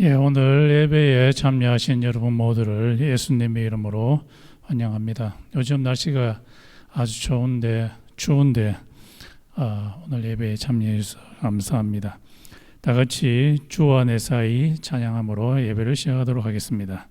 오늘 예배에 참여하신 여러분 모두를 예수님의 이름으로 환영합니다. 요즘 날씨가 아주 추운데 오늘 예배에 참여해 주셔서 감사합니다. 다 같이 주와 내 사이 찬양함으로 예배를 시작하도록 하겠습니다.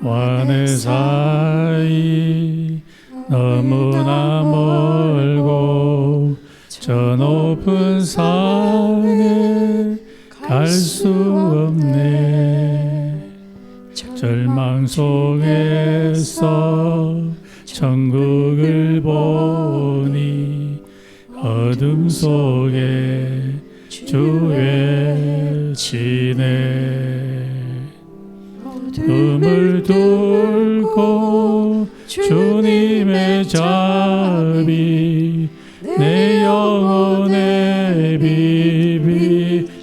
와 내 사이 너무나 멀고 저 높은 산에 갈 수 없네. 절망 속에서 천국을 보니 어둠 속에 주 외치네. 꿈을 뚫고 주님의 자비 내 영혼에 비비추네.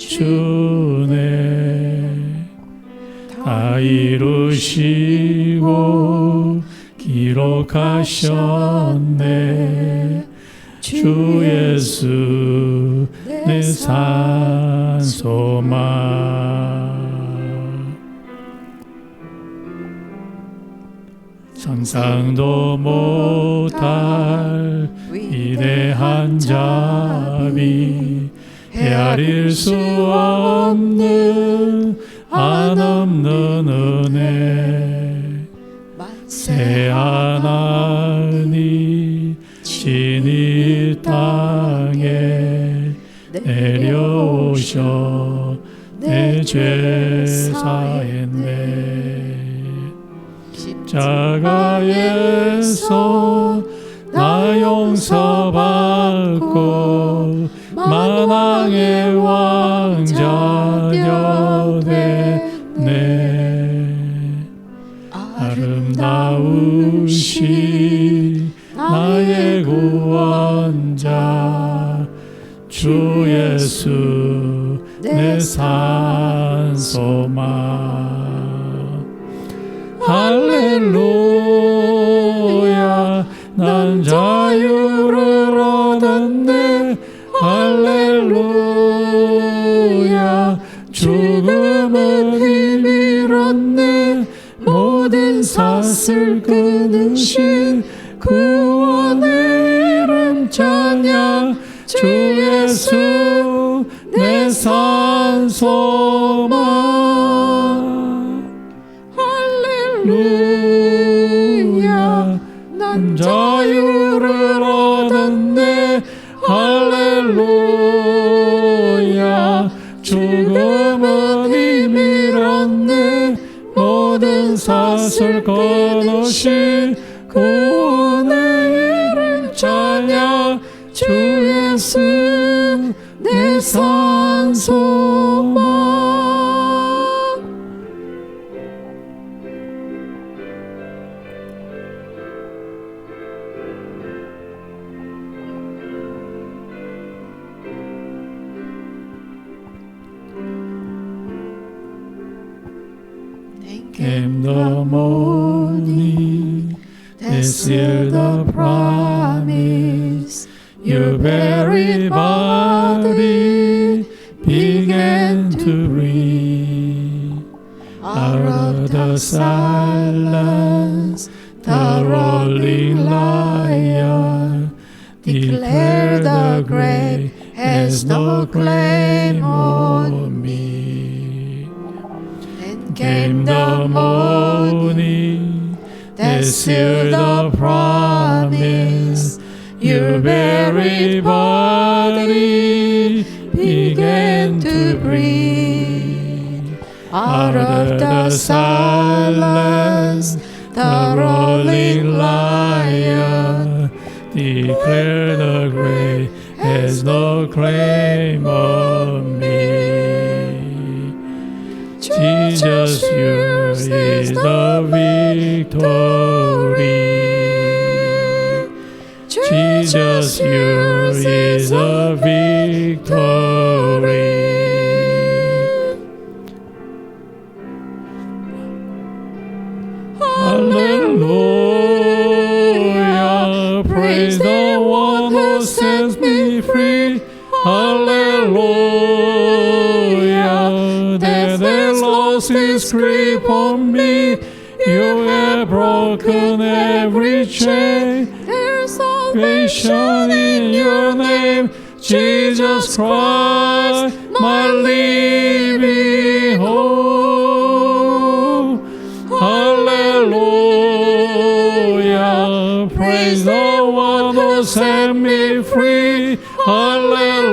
다 이루시고 기록하셨네. 주 예수 내 산 소망. 상상도 못할 위대한 자비 헤아릴 수 없는 한없는 은혜. 새 하나님 친히 땅에 내려오셔 내 죄 사했네. 십자가에서 나 용서받고 만왕의 왕자 되네. 아름다우신 나의 구원자 주 예수 내 산 소망. 할렐루야 난 자유를 얻었네. 할렐루야 죽음은 힘 잃었네. 모든 삿을 끊으신 구원의 이름 찬양. 주 예수 내 산 소망. 할렐루야 난 자유를 얻었네. 할렐루야 죽음은 힘 잃었네. 모든 삿을 끊으신 구원의 이름 찬양. 주 예수 내 산 소망. Came the morning, they sealed the promise. Your very body began to breathe. Out of the silence, the rolling lion declared the grave has no claim on me. Came the morning, they sealed the promise. Your very body began to breathe. Out of the silence, the rolling lion declared the grave has no claim on me. Jesus, yours is the victory. Jesus, yours is the victory. Hallelujah. Praise the one who sets me free. Hallelujah. Death has lost its grip on me. You have broken every chain. There's Salvation in your name, Jesus Christ, my living hope. Hallelujah. Praise the one who set me free. Hallelujah.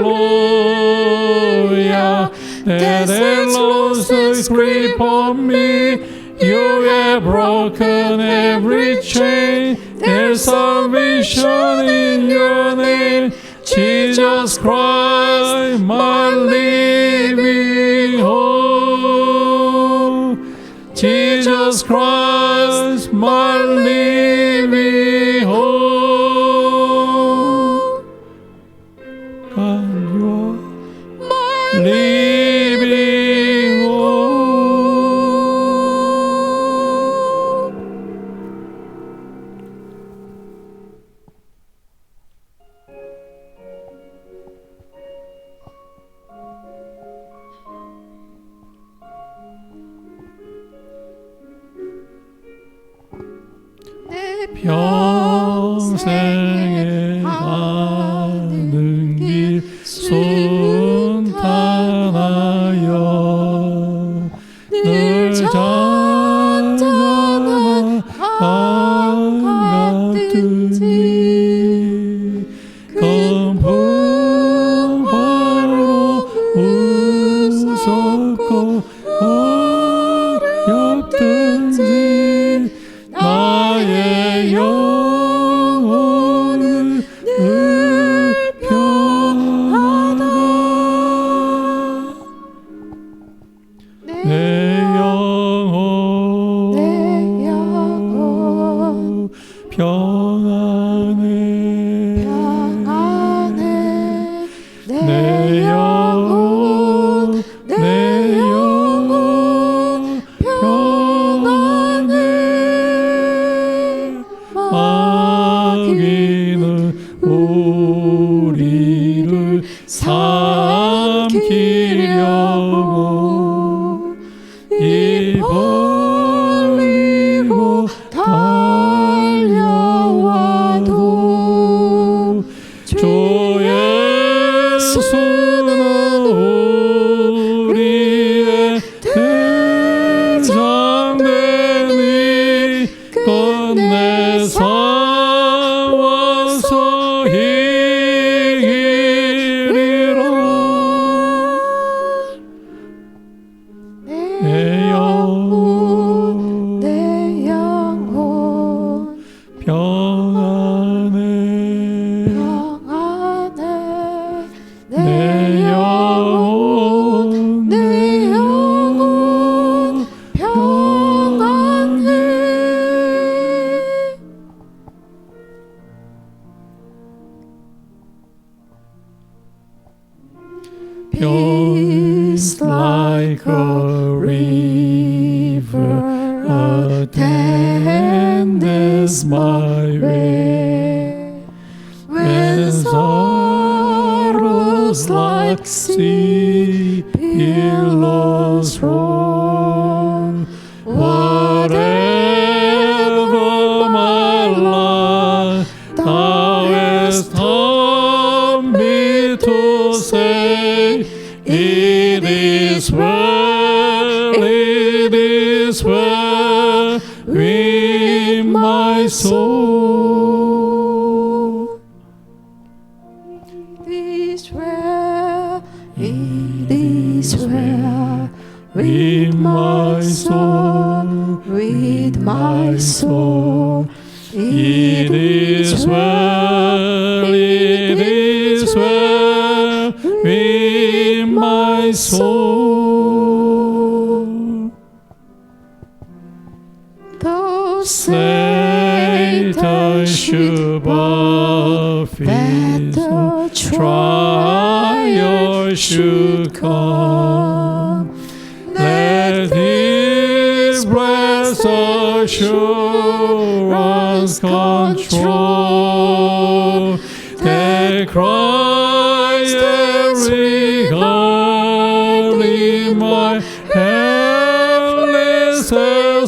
Death has lost its grip on me. You have broken every chain. There's salvation in your name, Jesus Christ, my living hope. Jesus Christ, my living hope. God, you are my living hope. 평생에 가는 길 순탄하여 늘 잔잔한 밤 같든지 검풍바로 무섭고 어렵든지 나의 영혼은 늘 평안하다. 내 영혼 평안해. 내 영혼 평안해. 마귀는 우리를 삼키려고 입 벌리고 달려와도 주 예수는 우리의 대장되니 끝내 싸워서 이기리라. 내 영혼 평안해. 내 영혼 평안해. Peace like a river attends my way. When sorrows like sea billows roll, whatever my life thou hast taught me to say, it is well with my soul. It is well with my soul, with my soul. It is well with my soul. Though Satan should buffet, the trial should come, let his blessed assurance control that Christ is regarding my helpless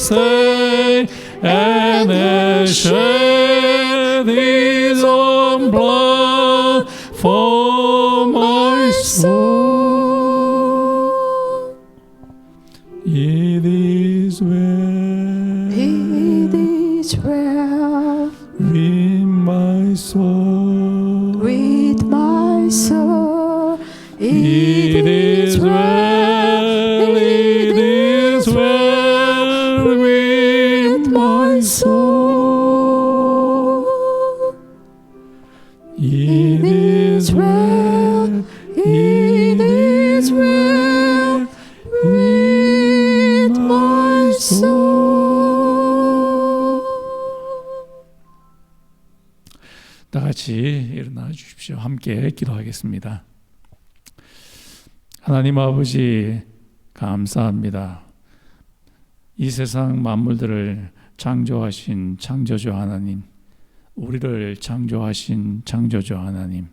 state and has shed his own blood for my soul. It is well It is well with my soul. with my soul. It is well, it is well with my soul. It is well, it is well with my soul. 다 같이 일어나 주십시오. 함께 기도하겠습니다. 하나님 아버지 감사합니다. 이 세상 만물들을 창조하신 창조주 하나님, 우리를 창조하신 창조주 하나님,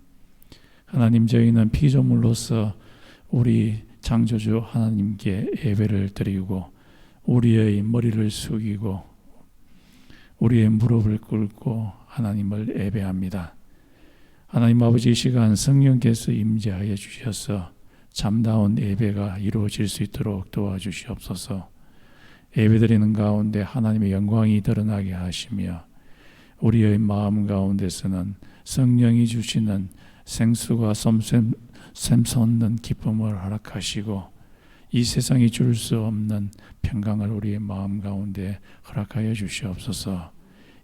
하나님 저희는 피조물로서 우리 창조주 하나님께 예배를 드리고 우리의 머리를 숙이고 우리의 무릎을 꿇고 하나님을 예배합니다. 하나님 아버지 이 시간 성령께서 임재하여 주셔서 참다운 예배가 이루어질 수 있도록 도와주시옵소서. 예배드리는 가운데 하나님의 영광이 드러나게 하시며 우리의 마음 가운데서는 성령이 주시는 생수가 샘솟는 기쁨을 허락하시고 이 세상이 줄 수 없는 평강을 우리의 마음 가운데 허락하여 주시옵소서.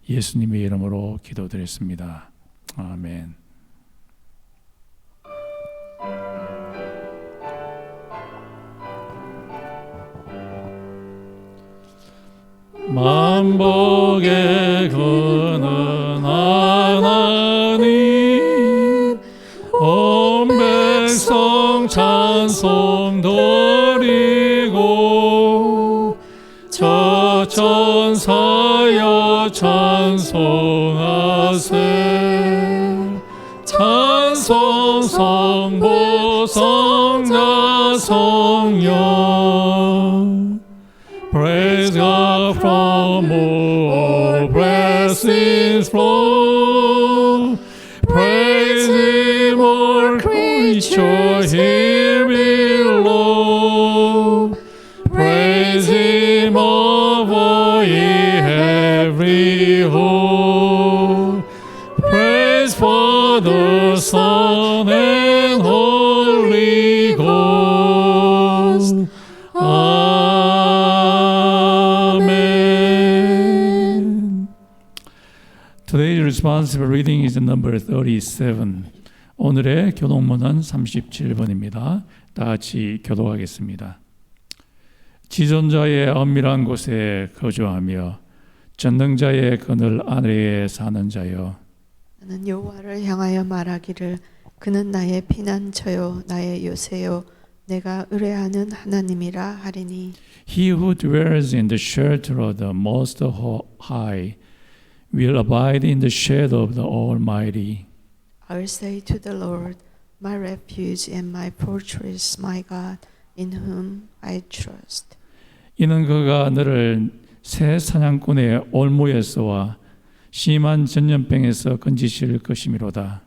예수님의 이름으로 기도드렸습니다. 아멘. 만복의 그는 하나님 온 백성 찬송 드리고 저 천사여 찬송하세 찬송 성부 성자 성령 Praise God from all blessings flow. Praise Him, all creatures here below. Praise Him, over ye every host. Praise Father, Son, and Holy Ghost. Today's responsive reading is number 37. 오늘의 교독문은 37번입니다. 다 같이 교독하겠습니다. 지존자의 엄밀한 곳에 거주하며 전능자의 그늘 아래에 사는 자여 나는 여호와를 향하여 말하기를 그는 나의 피난처요 나의 요새요 내가 의뢰하는 하나님이라 하리니 He who dwells in the shelter of the Most High will abide in the shadow of the Almighty. I'll say to the Lord, my refuge and my fortress, my God, in whom I trust. 이는 그가 너를 새 사냥꾼의 올무에서와 심한 전염병에서 건지실 것이미로다.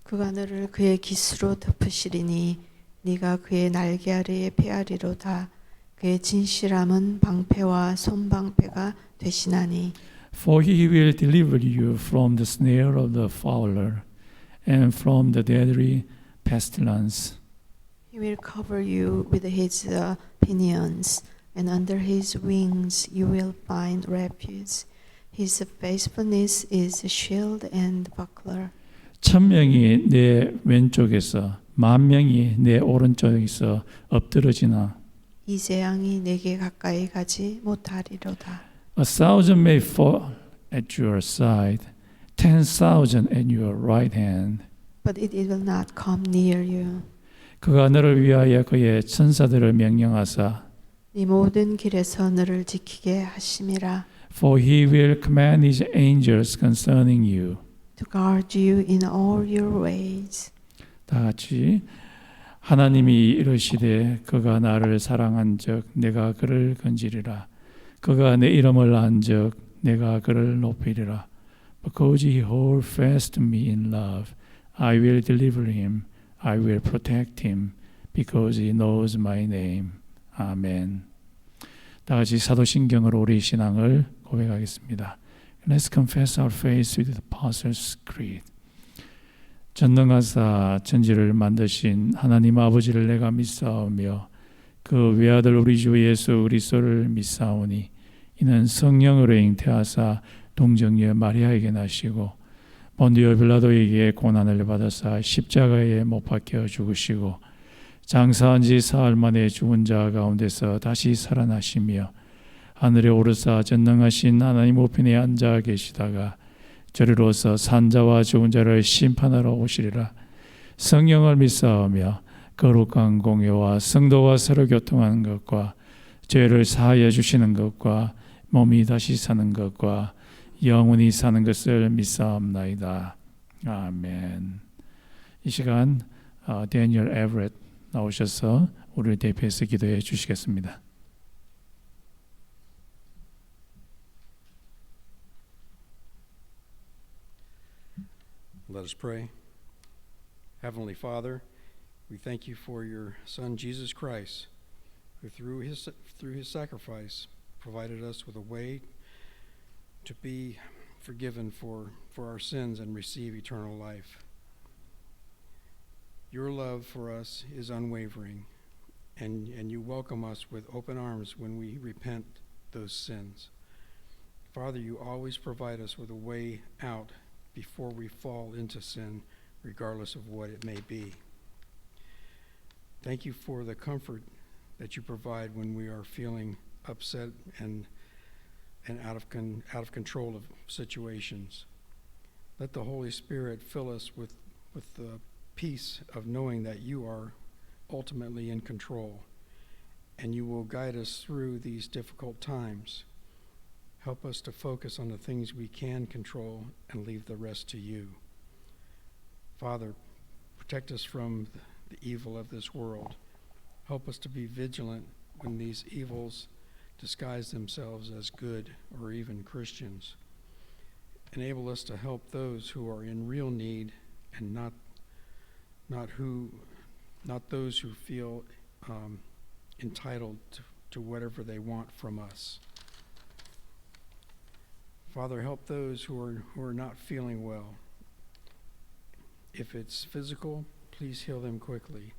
그가 너를 그의 기수로 덮으시리니 네가 그의 날개 아래에 패하리로다. 그의 진실함은 방패와 손방패가 되시나니 For he will deliver you from the snare of the fowler and from the deadly pestilence. He will cover you with his pinions, and under his wings you will find refuge. His faithfulness is a shield and buckler. 1000명이 내 왼쪽에서 10,000명이 내 오른쪽에서 엎드러지나 이 재앙이 내게 가까이 가지 못하리로다. 1,000 may fall at your side, 10,000 at your right hand. But it will not come near you. 그가 너를 위하여 그의 천사들을 명령하사 네 모든 길에서 너를 지키게 하심이라. For he will command his angels concerning you. to guard you in all your ways. 다 같이 하나님이 이르시되 그가 나를 사랑한즉 내가 그를 건지리라. 그가 내 이름을 안즉 내가 그를 높이리라. Because he hold fast me in love, I will deliver him. I will protect him, because he knows my name. 아멘. 다 같이 사도신경으로 우리 신앙을 고백하겠습니다. Let's confess our faith with the Apostles' Creed. 전능하사 천지를 만드신 하나님 아버지를 내가 믿사오며 그 외아들 우리 주 예수 그리스도를 믿사오니 이는 성령으로 잉태하사 동정녀 마리아에게 나시고 본디오 빌라도에게 고난을 받으사 십자가에 못 박혀 죽으시고 장사한 지 사흘 만에 죽은 자 가운데서 다시 살아나시며 하늘에 오르사 전능하신 하나님 우편에 앉아 계시다가 저리로서 산자와 죽은 자를 심판하러 오시리라. 성령을 믿사오며 거룩한 공예와 성도와 서로 교통하는 것과 죄를 사하여 주시는 것과 몸이 다시 사는 것과 영원히 사는 것을 믿사옵나이다. 아멘. 이 시간 데니얼 에버렛 나오셔서 우리를 대표해서 기도해 주시겠습니다. Let us pray. Heavenly Father, we thank you for your Son Jesus Christ, who through his sacrifice provided us with a way to be forgiven for our sins and receive eternal life. Your love for us is unwavering, and you welcome us with open arms when we repent those sins. Father, you always provide us with a way out before we fall into sin, regardless of what it may be. Thank you for the comfort that you provide when we are feeling upset and out of control of situations. Let the Holy Spirit fill us with the peace of knowing that you are ultimately in control, and you will guide us through these difficult times. Help us to focus on the things we can control and leave the rest to you. Father, protect us from the evil of this world. Help us to be vigilant when these evils disguise themselves as good or even Christians. Enable us to help those who are in real need and not those who feel entitled to whatever they want from us. Father, help those who are not feeling well. If it's physical, please heal them quickly.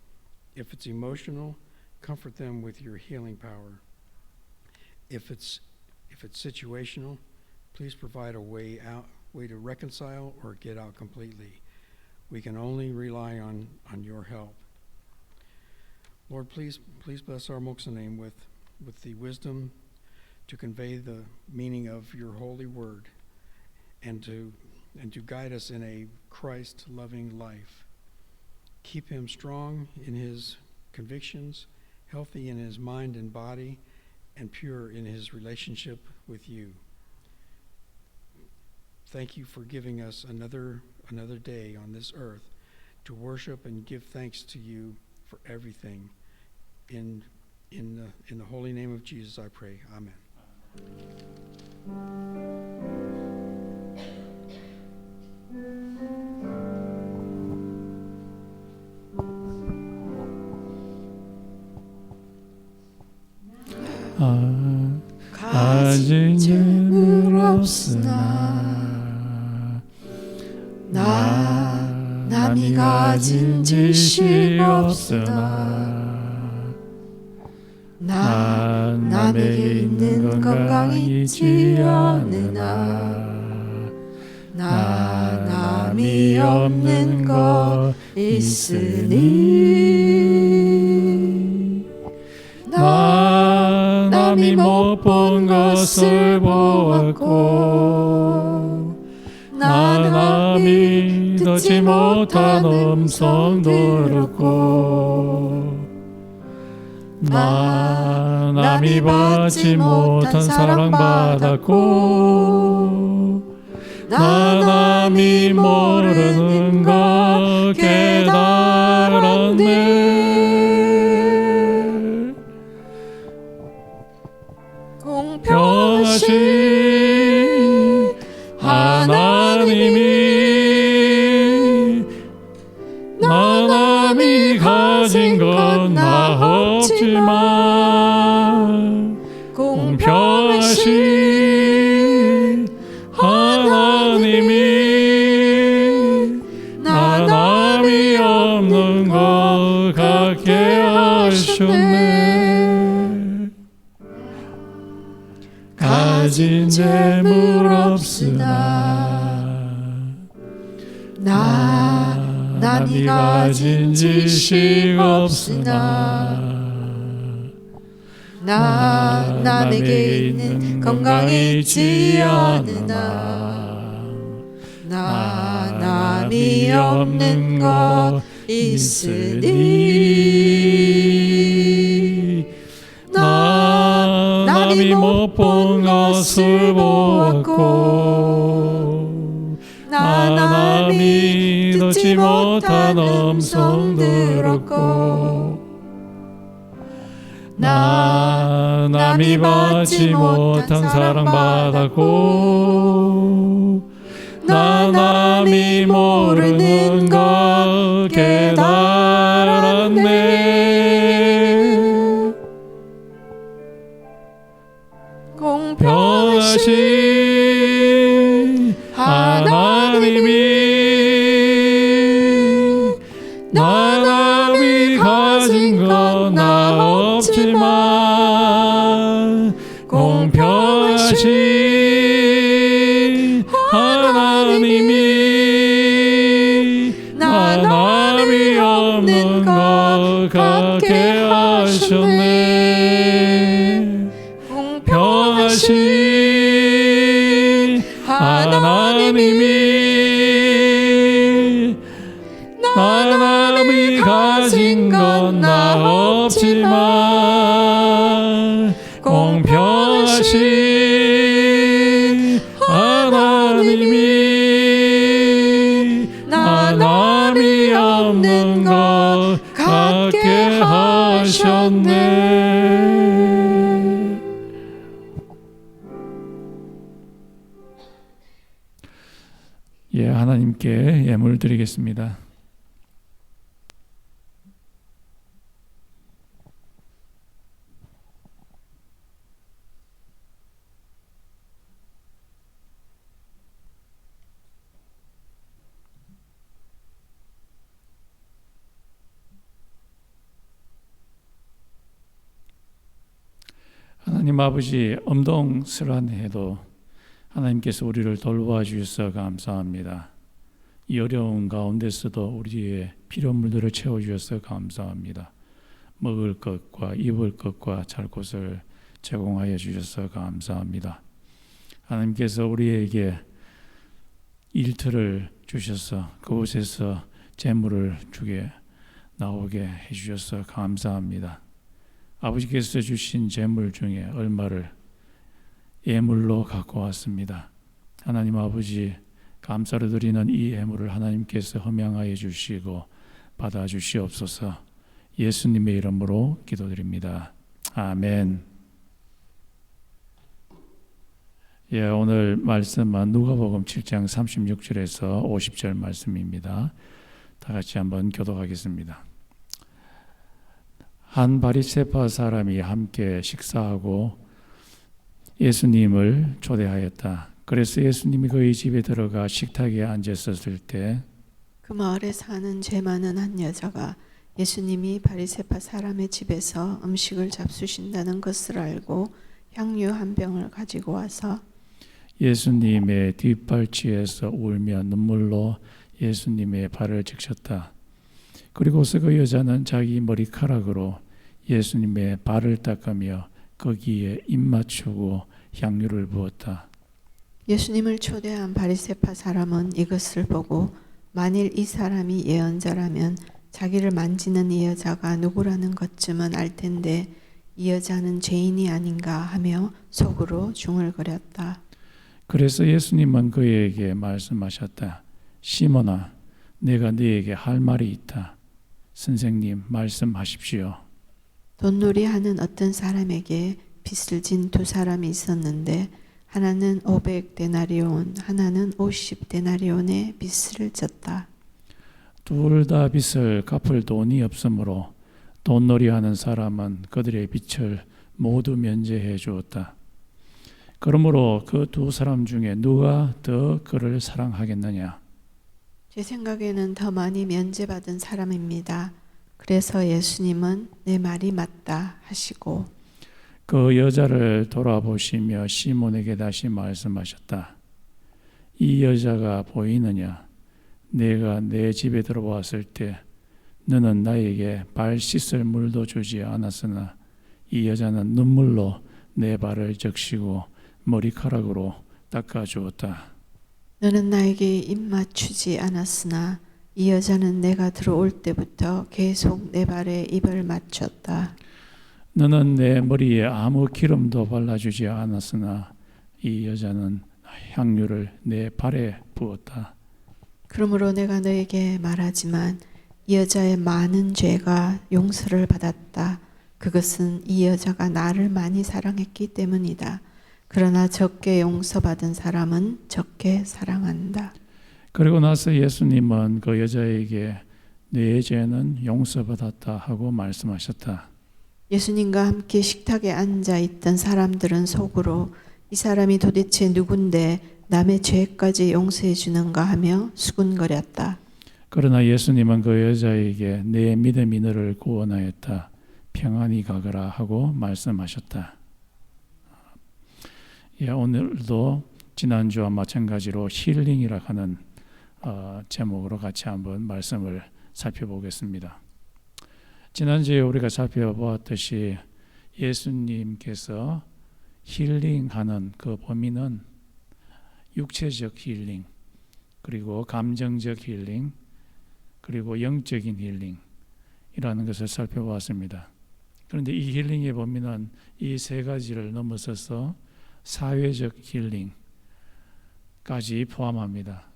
If it's emotional, comfort them with your healing power. If it's situational, please provide a way to reconcile or get out completely. We can only rely on your help. Lord, please bless our Moksanim with the wisdom to convey the meaning of your holy word and to guide us in a Christ-loving life. Keep him strong in his convictions, healthy in his mind and body, and pure in his relationship with you. Thank you for giving us another day on this earth to worship and give thanks to you for everything. In the holy name of Jesus, I pray. Amen. 가진 죄물 없으나 남이 가진 지식 없으나 남에게 있는 건강이 있지 않으나 남이 없는 것 있으니 남이 못 본 것을 보았고 남이 듣지 못한 음성 들었고 남이 받지 못한 사랑 받았고 나 남이 모르는 것 깨달았네. 공평하신 하나님이 나 남이 가진 건 나 없지만 공평하신 하나님이 나 남이 없는 것 같게 하셨네. 가진 재물 없으나 남이 가진 지식 없으나 남에게 있는 건강이 있지 않으나 남이 없는 것 있으니 남이 못 본 것을 보았고 남이 듣지 못한 음성 들었고 남이 받지 못한 사랑 받았고 남이 모르는 것 깨달았네. 공평하신 하나님이 나 남이 가진 건 나 없지만 공평하신 하나님이 나 남이 없는 것 같게 하셨네. 공평하신 하나님이 나 남이 가진 건 나 없지만 공평하신 하나님이 나 남이 없는 것 같게 하셨네. 예, 하나님께 예물 드리겠습니다. 하나님 아버지, 엄동설한 해도 하나님께서 우리를 돌보아 주셔서 감사합니다. 이 어려운 가운데서도 우리의 필요물들을 채워주셔서 감사합니다. 먹을 것과 입을 것과 잘 곳을 제공하여 주셔서 감사합니다. 하나님께서 우리에게 일터를 주셔서 그곳에서 재물을 주게 나오게 해주셔서 감사합니다. 아버지께서 주신 재물 중에 얼마를 예물로 갖고 왔습니다. 하나님 아버지, 감사를 드리는 이 예물을 하나님께서 흠양하여 주시고 받아 주시옵소서. 예수님의 이름으로 기도드립니다. 아멘. 예, 오늘 말씀은 누가복음 7장 36절에서 50절 말씀입니다. 다 같이 한번 교독하겠습니다. 한 바리새파 사람이 함께 식사하고 예수님을 초대하였다. 그래서 예수님이 그의 집에 들어가 식탁에 앉았을 때 그 마을에 사는 죄 많은 한 여자가 예수님이 바리새파 사람의 집에서 음식을 잡수신다는 것을 알고 향유 한 병을 가지고 와서 예수님의 뒷발치에서 울며 눈물로 예수님의 발을 적셨다. 그리고서 그 여자는 자기 머리카락으로 예수님의 발을 닦으며 거기에 입 맞추고 향유를 부었다. 예수님을 초대한 바리새파 사람은 이것을 보고 만일 이 사람이 예언자라면 자기를 만지는 이 여자가 누구라는 것쯤은 알 텐데 이 여자는 죄인이 아닌가 하며 속으로 중얼거렸다. 그래서 예수님은 그에게 말씀하셨다. 시몬아, 내가 네게 할 말이 있다. 선생님, 말씀하십시오. 돈놀이하는 어떤 사람에게 빚을 진 두 사람이 있었는데 하나는 500데나리온, 하나는 50데나리온의 빚을 졌다. 둘 다 빚을 갚을 돈이 없으므로 돈놀이하는 사람은 그들의 빚을 모두 면제해 주었다. 그러므로 그 두 사람 중에 누가 더 그를 사랑하겠느냐? 제 생각에는 더 많이 면제받은 사람입니다. 그래서 예수님은 내 말이 맞다 하시고 그 여자를 돌아보시며 시몬에게 다시 말씀하셨다. 이 여자가 보이느냐? 내가 내 집에 들어왔을 때 너는 나에게 발 씻을 물도 주지 않았으나 이 여자는 눈물로 내 발을 적시고 머리카락으로 닦아주었다. 너는 나에게 입 맞추지 않았으나 이 여자는 내가 들어올 때부터 계속 내 발에 입을 맞췄다. 너는 내 머리에 아무 기름도 발라주지 않았으나 이 여자는 향유를 내 발에 부었다. 그러므로 내가 너에게 말하지만 이 여자의 많은 죄가 용서를 받았다. 그것은 이 여자가 나를 많이 사랑했기 때문이다. 그러나 적게 용서받은 사람은 적게 사랑한다. 그리고 나서 예수님은 그 여자에게 네 죄는 용서받았다 하고 말씀하셨다. 예수님과 함께 식탁에 앉아 있던 사람들은 속으로 이 사람이 도대체 누군데 남의 죄까지 용서해 주는가 하며 수군거렸다. 그러나 예수님은 그 여자에게 내 믿음이 너를 구원하였다. 평안히 가거라 하고 말씀하셨다. 오늘도 지난주와 마찬가지로 힐링이라 하는 제목으로 같이 한번 말씀을 살펴보겠습니다. 지난주에 우리가 살펴보았듯이 예수님께서 힐링하는 그 범위는 육체적 힐링, 그리고 감정적 힐링, 그리고 영적인 힐링이라는 것을 살펴보았습니다. 그런데 이 힐링의 범위는 이 세 가지를 넘어서서 사회적 힐링까지 포함합니다.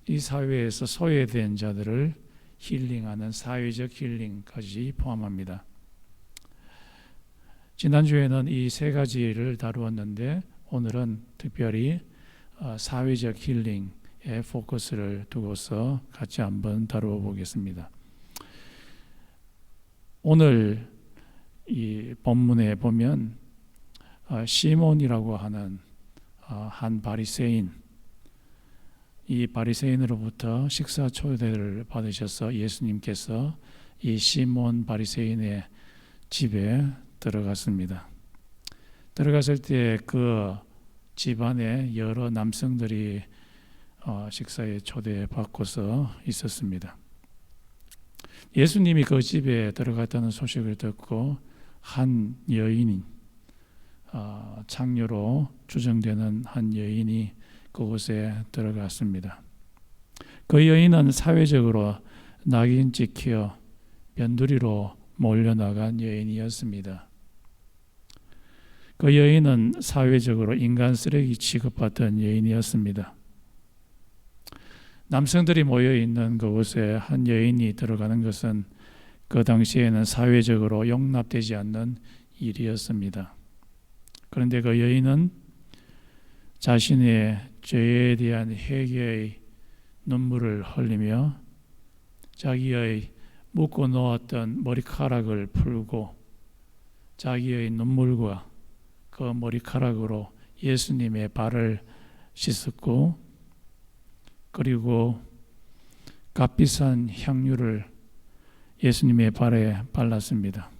이 사회에서 소외된 자들을 힐링하는 사회적 힐링까지 포함합니다. 지난주에는 이 세 가지를 다루었는데 오늘은 특별히 사회적 힐링에 포커스를 두고서 같이 한번 다루어 보겠습니다. 오늘 이 본문에 보면 시몬이라고 하는 한 바리새인, 이 바리새인으로부터 식사 초대를 받으셔서 예수님께서 이 시몬 바리새인의 집에 들어갔습니다. 들어갔을 때 그 집안에 여러 남성들이 식사에 초대받고서 있었습니다. 예수님이 그 집에 들어갔다는 소식을 듣고 한 여인이 창녀로 추정되는 한 여인이 그곳에 들어갔습니다. 그 여인은 사회적으로 낙인 찍혀 변두리로 몰려나간 여인이었습니다. 그 여인은 사회적으로 인간 쓰레기 취급받던 여인이었습니다. 남성들이 모여 있는 그곳에 한 여인이 들어가는 것은 그 당시에는 사회적으로 용납되지 않는 일이었습니다. 그런데 그 여인은 자신의 죄에 대한 회개의 눈물을 흘리며 자기의 묶어 놓았던 머리카락을 풀고 자기의 눈물과 그 머리카락으로 예수님의 발을 씻었고 그리고 값비싼 향유를 예수님의 발에 발랐습니다.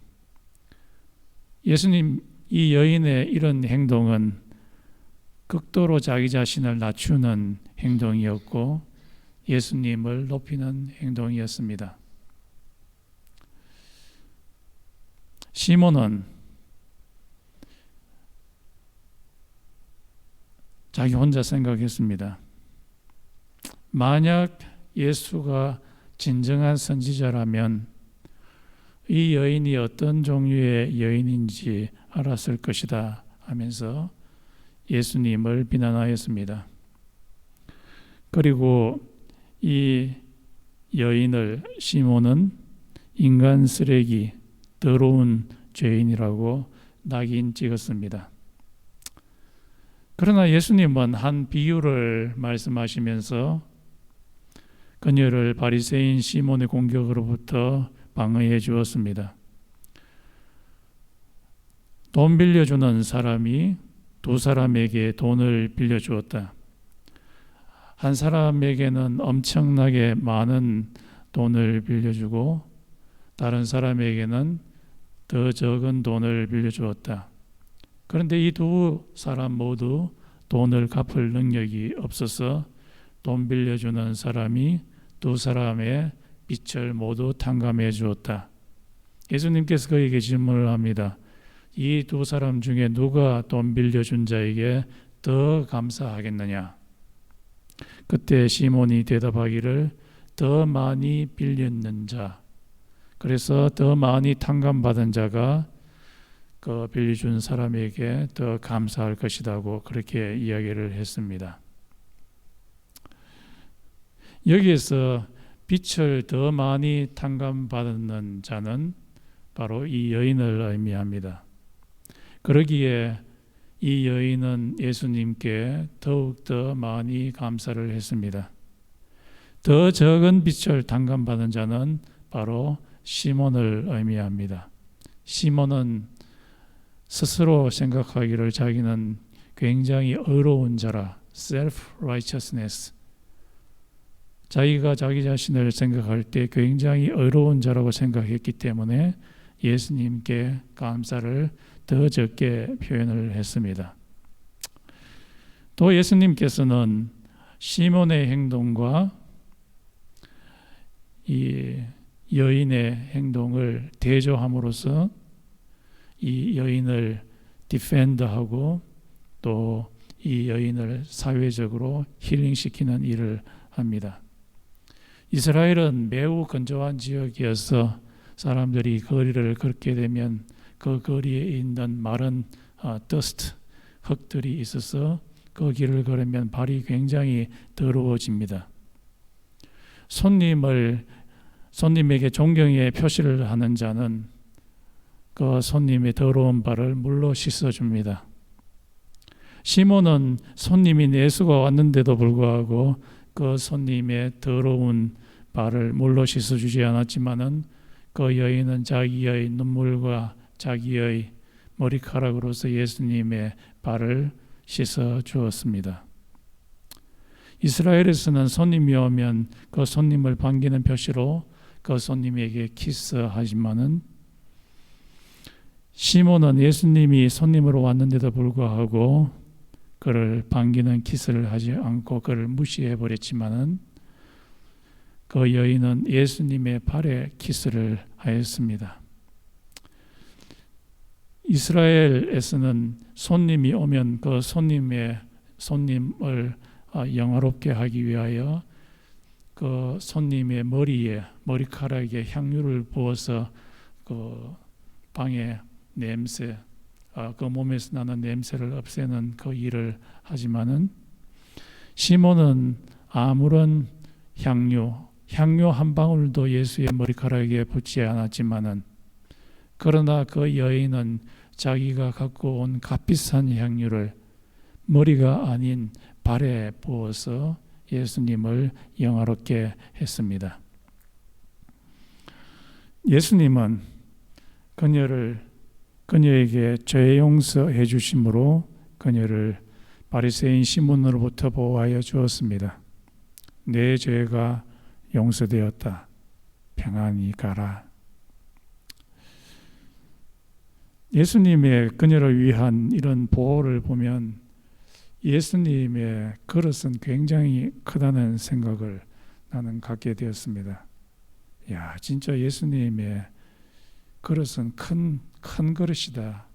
이 여인의 이런 행동은 극도로 자기 자신을 낮추는 행동이었고 예수님을 높이는 행동이었습니다. 시몬은 자기 혼자 생각했습니다. 만약 예수가 진정한 선지자라면 이 여인이 어떤 종류의 여인인지 알았을 것이다 하면서 예수님을 비난하였습니다. 그리고 이 여인을 시몬은 인간 쓰레기, 더러운 죄인이라고 낙인 찍었습니다. 그러나 예수님은 한 비유를 말씀하시면서 그녀를 바리새인 시몬의 공격으로부터 방어해 주었습니다. 돈 빌려주는 사람이 두 사람에게 돈을 빌려주었다. 한 사람에게는 엄청나게 많은 돈을 빌려주고 다른 사람에게는 더 적은 돈을 빌려주었다. 그런데 이 두 사람 모두 돈을 갚을 능력이 없어서 돈 빌려주는 사람이 두 사람의 빚을 모두 탕감해 주었다. 예수님께서 그에게 질문을 합니다. 이 두 사람 중에 누가 돈 빌려준 자에게 더 감사하겠느냐? 그때 시몬이 대답하기를 더 많이 빌렸는 자, 그래서 더 많이 탕감받은 자가 그 빌려준 사람에게 더 감사할 것이라고 그렇게 이야기를 했습니다. 여기에서 빚을 더 많이 탕감받는 자는 바로 이 여인을 의미합니다. 그러기에 이 여인은 예수님께 더욱더 많이 감사를 했습니다. 더 적은 빚을 탕감받은 자는 바로 시몬을 의미합니다. 시몬은 스스로 생각하기를 자기는 굉장히 의로운 자라, self-righteousness, 자기가 자기 자신을 생각할 때 굉장히 의로운 자라고 생각했기 때문에 예수님께 감사를 더 적게 표현을 했습니다. 또 예수님께서는 시몬의 행동과 이 여인의 행동을 대조함으로써 이 여인을 디펜드하고 또 이 여인을 사회적으로 힐링시키는 일을 합니다. 이스라엘은 매우 건조한 지역이어서 사람들이 거리를 걷게 되면 그 거리에 있는 마른 더스트, 흙들이 있어서 그 길을 걸으면 발이 굉장히 더러워집니다. 손님에게 존경의 표시를 하는 자는 그 손님의 더러운 발을 물로 씻어줍니다. 시몬은 손님이 내수가 왔는데도 불구하고 그 손님의 더러운 발을 물로 씻어주지 않았지만은 그 여인은 자기의 눈물과 자기의 머리카락으로서 예수님의 발을 씻어 주었습니다. 이스라엘에서는 손님이 오면 그 손님을 반기는 표시로 그 손님에게 키스하지만은 시몬은 예수님이 손님으로 왔는데도 불구하고 그를 반기는 키스를 하지 않고 그를 무시해 버렸지만은 그 여인은 예수님의 발에 키스를 하였습니다. 이스라엘에서는 손님이 오면 그 손님을 영화롭게 하기 위하여 그 손님의 머리카락에 향유를 부어서 그 방의 냄새, 그 몸에서 나는 냄새를 없애는 그 일을 하지만은 시몬은 아무런 향유 한 방울도 예수의 머리카락에 붙지 않았지만은 그러나 그 여인은 자기가 갖고 온 값비싼 향유를 머리가 아닌 발에 부어서 예수님을 영화롭게 했습니다. 예수님은 그녀에게 죄 용서해 주심으로 그녀를 바리새인 시몬으로부터 보호하여 주었습니다. 내 죄가 용서되었다. 평안히 가라. 예수님의 그녀를 위한 이런 보호를 보면 예수님의 그릇은 굉장히 크다는 생각을 나는 갖게 되었습니다. 야, 진짜 예수님의 그릇은 큰 그릇이다.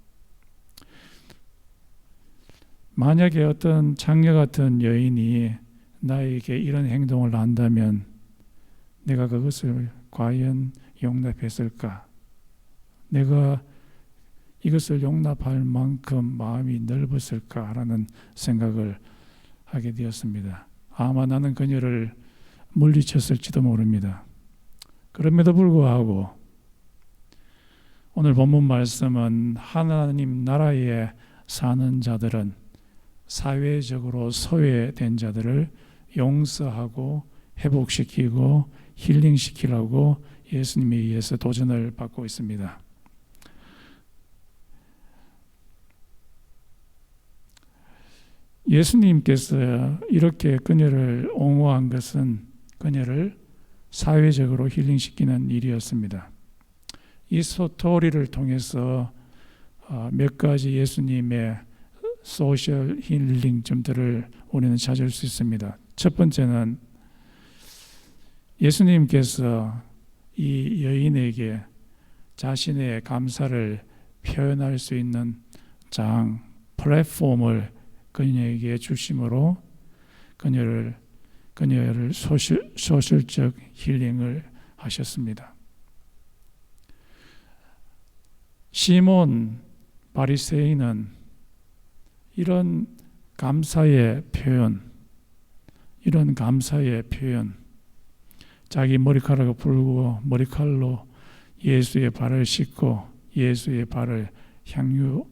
만약에 어떤 장녀 같은 여인이 나에게 이런 행동을 한다면 내가 그것을 과연 용납했을까? 내가 이것을 용납할 만큼 마음이 넓었을까라는 생각을 하게 되었습니다. 아마 나는 그녀를 물리쳤을지도 모릅니다. 그럼에도 불구하고 오늘 본문 말씀은 하나님 나라에 사는 자들은 사회적으로 소외된 자들을 용서하고 회복시키고 힐링시키라고 예수님에 의해서 도전을 받고 있습니다. 예수님께서 이렇게 그녀를 옹호한 것은 그녀를 사회적으로 힐링시키는 일이었습니다. 이 스토리를 통해서 몇 가지 예수님의 소셜 힐링점들을 우리는 찾을 수 있습니다. 첫 번째는 예수님께서 이 여인에게 자신의 감사를 표현할 수 있는 플랫폼을 그녀에게 주심으로 그녀를 소셜적 힐링을 하셨습니다. 시몬 바리새인은 이런 감사의 표현, 자기 머리카락을 풀고 머리칼로 예수의 발을 씻고 예수의 발을 향유로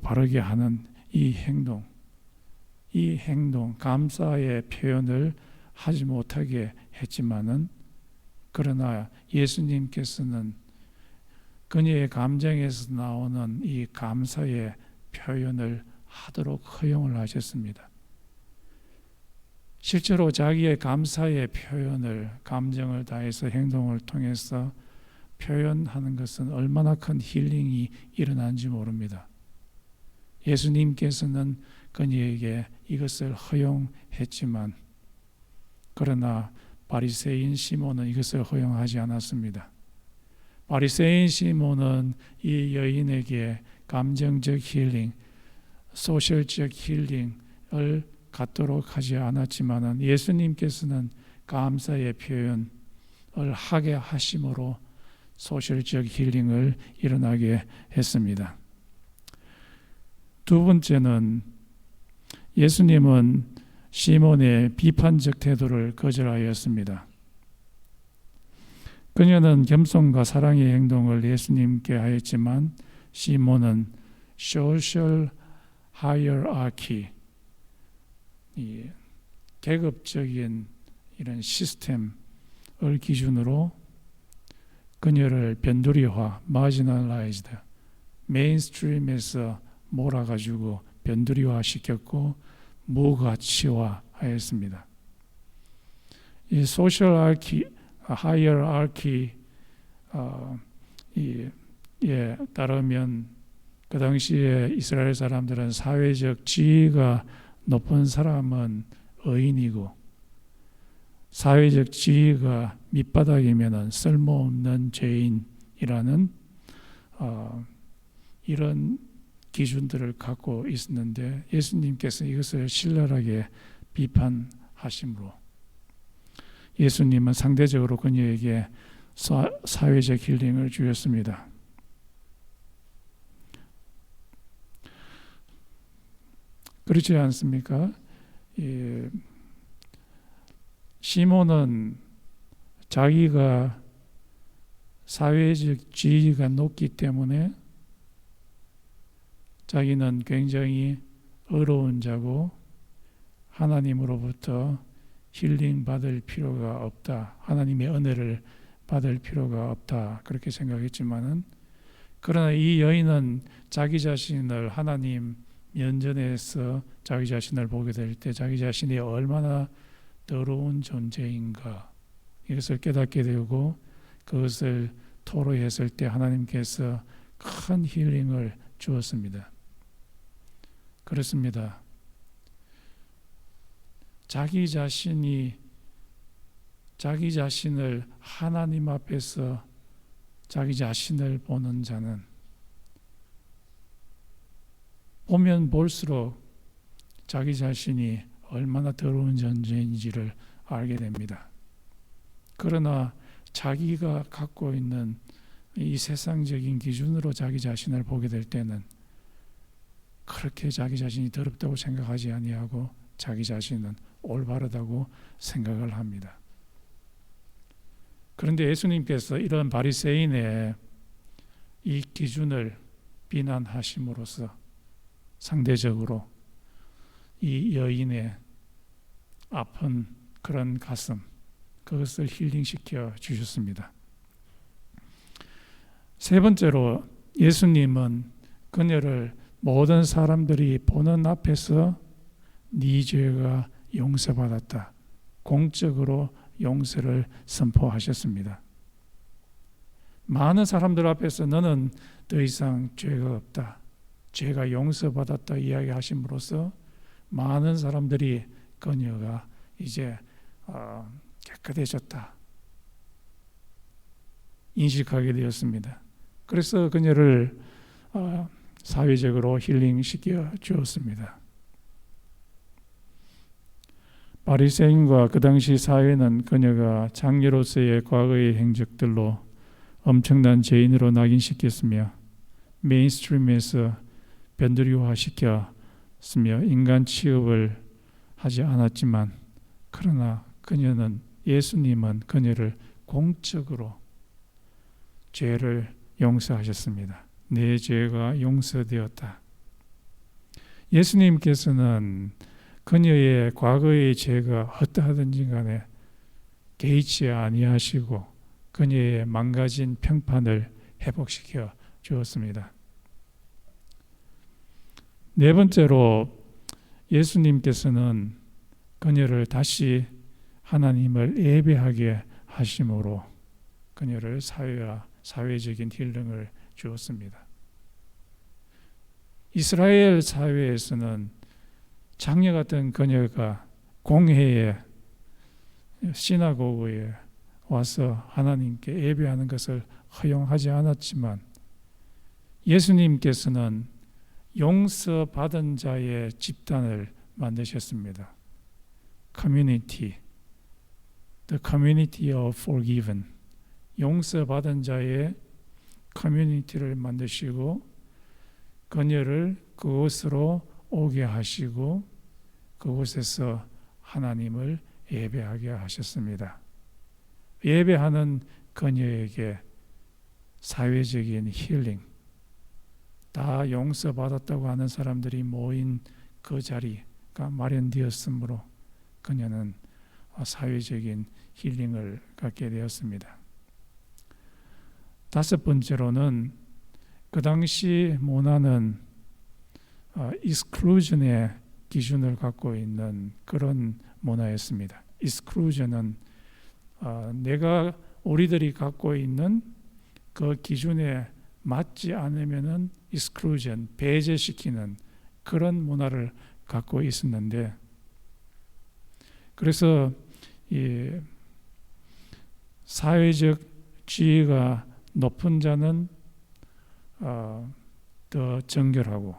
바르게 하는 이 행동, 감사의 표현을 하지 못하게 했지만은, 그러나 예수님께서는 그녀의 감정에서 나오는 이 감사의 표현을 하도록 허용을 하셨습니다. 실제로 자기의 감사의 표현을, 감정을 다해서 행동을 통해서 표현하는 것은 얼마나 큰 힐링이 일어난지 모릅니다. 예수님께서는 그녀에게 이것을 허용했지만, 그러나 바리새인 시몬은 이것을 허용하지 않았습니다. 바리새인 시몬은 이 여인에게 감정적 힐링, 소셜적 힐링을 갖도록 하지 않았지만 예수님께서는 감사의 표현을 하게 하심으로 소셜적 힐링을 일어나게 했습니다. 두 번째는 예수님은 시몬의 비판적 태도를 거절하였습니다. 그녀는 겸손과 사랑의 행동을 예수님께 하였지만 시몬은 소셜 하이어라키, 이 계급적인 이런 시스템을 기준으로 그녀를 변두리화, 마지널라이즈드, 메인스트림에서 몰아가지고 변두리화 시켰고 무가치화하였습니다. 이 소셜 하이어라키에 따르면 그 당시에 이스라엘 사람들은 사회적 지위가 높은 사람은 의인이고 사회적 지위가 밑바닥이면 쓸모없는 죄인이라는 이런 기준들을 갖고 있었는데, 예수님께서 이것을 신랄하게 비판하심으로 예수님은 상대적으로 그녀에게 사회적 힐링을 주셨습니다. 그렇지 않습니까? 시몬은 자기가 사회적 지위가 높기 때문에 자기는 굉장히 어려운 자고 하나님으로부터 힐링 받을 필요가 없다, 하나님의 은혜를 받을 필요가 없다, 그렇게 생각했지만은, 그러나 이 여인은 자기 자신을 하나님 면전에서 자기 자신을 보게 될 때 자기 자신이 얼마나 더러운 존재인가, 이것을 깨닫게 되고 그것을 토로했을 때 하나님께서 큰 힐링을 주었습니다. 그렇습니다. 자기 자신을 하나님 앞에서 자기 자신을 보는 자는 보면 볼수록 자기 자신이 얼마나 더러운 존재인지를 알게 됩니다. 그러나 자기가 갖고 있는 이 세상적인 기준으로 자기 자신을 보게 될 때는 그렇게 자기 자신이 더럽다고 생각하지 아니하고 자기 자신은 올바르다고 생각을 합니다. 그런데 예수님께서 이런 바리새인의 이 기준을 비난하심으로써 상대적으로 이 여인의 아픈 그런 가슴, 그것을 힐링시켜 주셨습니다. 세 번째로 예수님은 그녀를 모든 사람들이 보는 앞에서 네 죄가 용서받았다, 공적으로 용서를 선포하셨습니다. 많은 사람들 앞에서 너는 더 이상 죄가 없다, 죄가 용서받았다 이야기하심으로써 많은 사람들이 그녀가 이제 깨끗해졌다 인식하게 되었습니다. 그래서 그녀를 사회적으로 힐링시켜 주었습니다. 바리새인과 그 당시 사회는 그녀가 장녀로서의 과거의 행적들로 엄청난 죄인으로 낙인시켰으며 메인스트림에서 변두리화시켰으며 인간 취급을 하지 않았지만, 그러나 예수님은 그녀를 공적으로 죄를 용서하셨습니다. 내 죄가 용서되었다. 예수님께서는 그녀의 과거의 죄가 어떠하든지 간에 개의치 아니하시고 그녀의 망가진 평판을 회복시켜 주었습니다. 네 번째로 예수님께서는 그녀를 다시 하나님을 예배하게 하심으로 그녀를 사회적인 힐링을 주었습니다. 이스라엘 사회에서는 장녀 같은 그녀가 공회에 시나고그에 와서 하나님께 예배하는 것을 허용하지 않았지만 예수님께서는 용서받은 자의 집단을 만드셨습니다. Community, the community of forgiven, 용서받은 자의 커뮤니티를 만드시고 그녀를 그곳으로 오게 하시고 그곳에서 하나님을 예배하게 하셨습니다. 예배하는 그녀에게 사회적인 힐링, 다 용서받았다고 하는 사람들이 모인 그 자리가 마련되었으므로 그녀는 사회적인 힐링을 갖게 되었습니다. 다섯 번째로는 그 당시 문화는 exclusion의 기준을 갖고 있는 그런 문화였습니다. exclusion은 내가 우리들이 갖고 있는 그 기준에 맞지 않으면은 exclusion, 배제시키는 그런 문화를 갖고 있었는데, 그래서 이 사회적 지위가 높은 자는 더 정결하고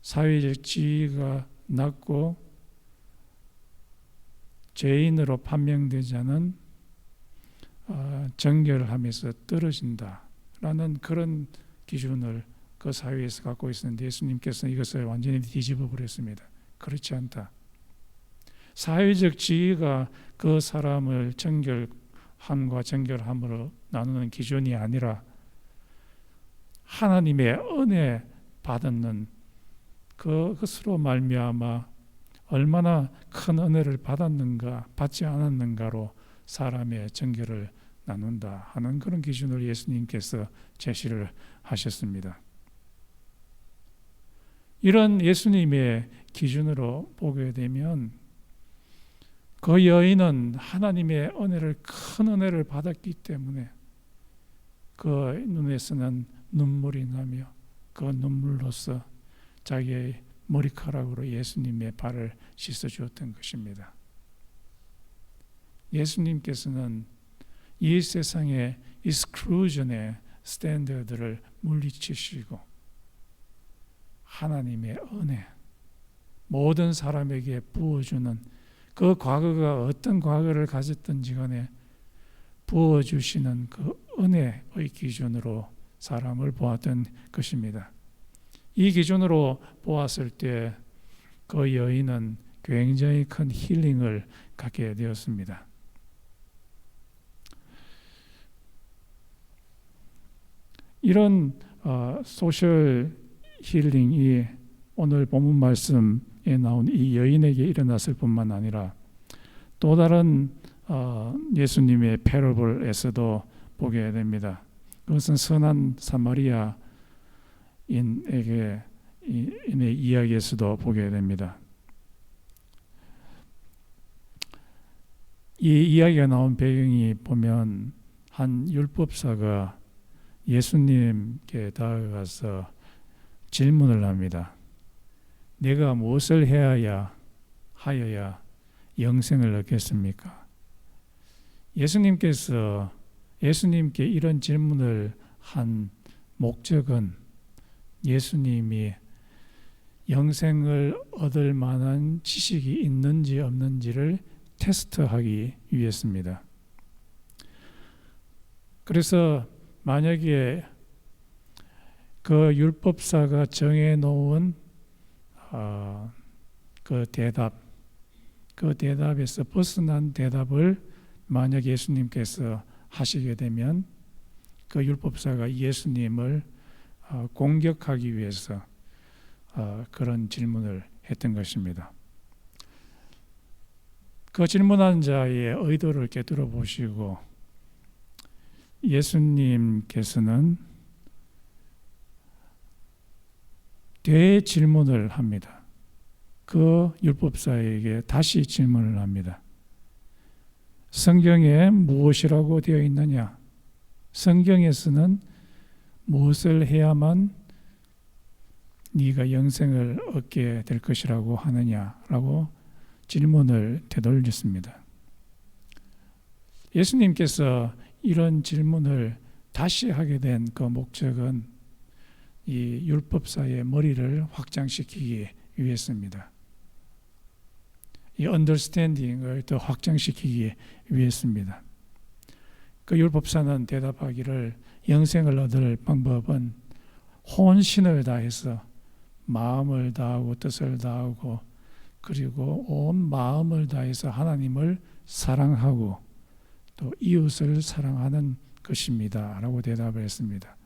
사회적 지위가 낮고 죄인으로 판명된 자는 정결함에서 떨어진다라는 그런 기준을 그 사회에서 갖고 있었는데 예수님께서는 이것을 완전히 뒤집어 버렸습니다. 그렇지 않다. 사회적 지위가 그 사람을 정결함과 정결함으로 나누는 기준이 아니라 하나님의 은혜 받는 그것으로 말미암아 얼마나 큰 은혜를 받았는가 받지 않았는가로 사람의 정결을 나눈다 하는 그런 기준을 예수님께서 제시를 하셨습니다. 이런 예수님의 기준으로 보게 되면 그 여인은 하나님의 큰 은혜를 받았기 때문에 그 눈에서는 눈물이 나며 그 눈물로서 자기의 머리카락으로 예수님의 발을 씻어주었던 것입니다. 예수님께서는 이 세상의 exclusion의 스탠더드를 물리치시고 하나님의 은혜, 모든 사람에게 부어주는 그 과거가 어떤 과거를 가졌든지 간에 부어주시는 그 은혜의 기준으로 사람을 보았던 것입니다. 이 기준으로 보았을 때 그 여인은 굉장히 큰 힐링을 갖게 되었습니다. 이런 소셜 힐링이 오늘 본문 말씀에 나온 이 여인에게 일어났을 뿐만 아니라 또 다른 예수님의 패러블에서도 보게 됩니다. 그것은 선한 사마리아인의 이야기에서도 보게 됩니다. 이 이야기가 나온 배경이 보면 한 율법사가 예수님께 다가가서 질문을 합니다. 내가 무엇을 하여야 영생을 얻겠습니까? 예수님께 이런 질문을 한 목적은 예수님이 영생을 얻을 만한 지식이 있는지 없는지를 테스트하기 위해서입니다. 그래서 만약에 그 율법사가 정해놓은 그 대답에서 벗어난 대답을 만약 예수님께서 하시게 되면 그 율법사가 예수님을 공격하기 위해서 그런 질문을 했던 것입니다. 그 질문한 자의 의도를 이렇게 들어보시고 예수님께서는 대질문을 합니다. 그 율법사에게 다시 질문을 합니다. 성경에 무엇이라고 되어 있느냐? 성경에서는 무엇을 해야만 네가 영생을 얻게 될 것이라고 하느냐라고 질문을 되돌렸습니다. 예수님께서 이런 질문을 다시 하게 된 그 목적은 이 율법사의 머리를 확장시키기 위해서입니다. 이 언더스탠딩을 더 확장시키기 위해서입니다. 그 율법사는 대답하기를 영생을 얻을 방법은 혼신을 다해서 마음을 다하고 뜻을 다하고 그리고 온 마음을 다해서 하나님을 사랑하고 또 이웃을 사랑하는 것입니다. 라고 대답을 했습니다.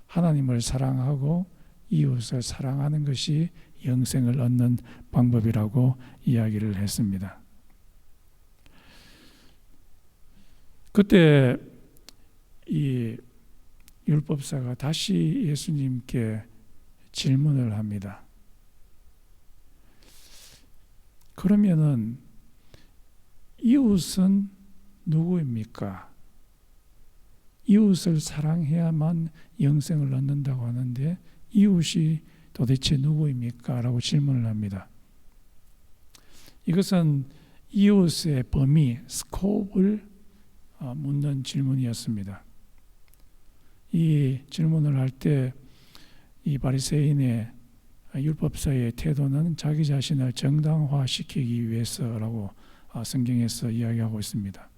하나님을 사랑하고 이웃을 사랑하는 것이 영생을 얻는 방법이라고 이야기를 했습니다. 그때 이 율법사가 다시 예수님께 질문을 합니다. 그러면은 이웃은 누구입니까? 이웃을 사랑해야만 영생을 얻는다고 하는데 이웃이 도대체 누구입니까? 라고 질문을 합니다. 이것은 이웃의 범위, 스코프를 묻는 질문이었습니다. 이 질문을 할 때 이 바리새인의 율법사의 태도는 자기 자신을 정당화시키기 위해서라고 성경에서 이야기하고 있습니다.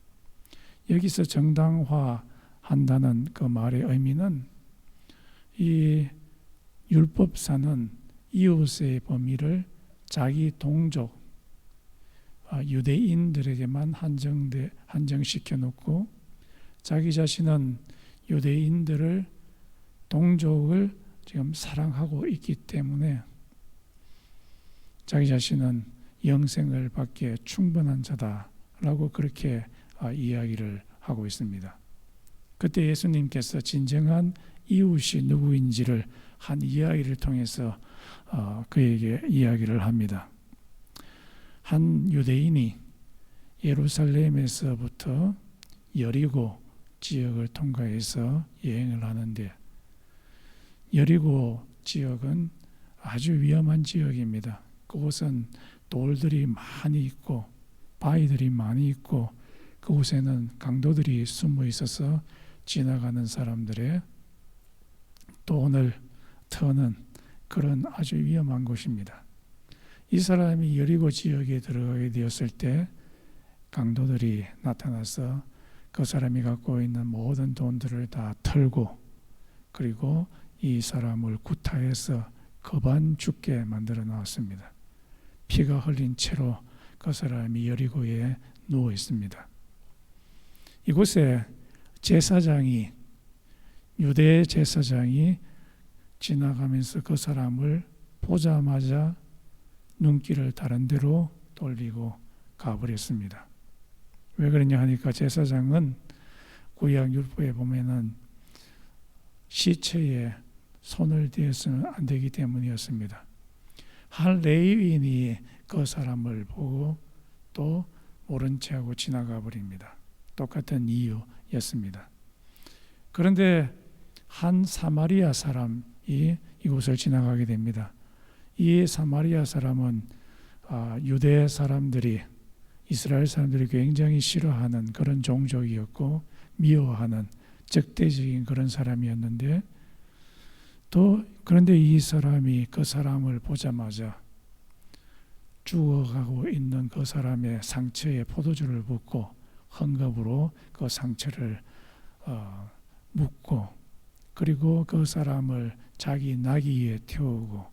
여기서 정당화한다는 그 말의 의미는 이 율법사는 이웃의 범위를 자기 동족 유대인들에게만 한정시켜 놓고 자기 자신은 유대인들을 동족을 지금 사랑하고 있기 때문에 자기 자신은 영생을 받기에 충분한 자다라고 그렇게 이야기를 하고 있습니다. 그때 예수님께서 진정한 이웃이 누구인지를 한 이야기를 통해서 그에게 이야기를 합니다. 한 유대인이 예루살렘에서부터 여리고 지역을 통과해서 여행을 하는데 여리고 지역은 아주 위험한 지역입니다. 그곳은 돌들이 많이 있고 바위들이 많이 있고 그곳에는 강도들이 숨어 있어서 지나가는 사람들의 돈을 터는 그런 아주 위험한 곳입니다. 이 사람이 여리고 지역에 들어가게 되었을 때 강도들이 나타나서 그 사람이 갖고 있는 모든 돈들을 다 털고 그리고 이 사람을 구타해서 거반 죽게 만들어 놓았습니다. 피가 흘린 채로 그 사람이 여리고에 누워 있습니다. 이곳에 제사장이 유대 제사장이 지나가면서 그 사람을 보자마자 눈길을 다른 데로 돌리고 가버렸습니다. 왜 그러냐 하니까 제사장은 구약 율법에 보면은 시체에 손을 대서는 안 되기 때문이었습니다. 한 레위인이 그 사람을 보고 또 모른 체하고 지나가 버립니다. 똑같은 이유였습니다. 그런데 한 사마리아 사람이 이곳을 지나가게 됩니다. 이 사마리아 사람은 유대 사람들이 이스라엘 사람들이 굉장히 싫어하는 그런 종족이었고 미워하는 적대적인 그런 사람이었는데 또 그런데 이 사람이 그 사람을 보자마자 죽어가고 있는 그 사람의 상처에 포도주를 붓고 헝겊으로 그 상처를 묶고 그리고 그 사람을 자기 나귀에 태우고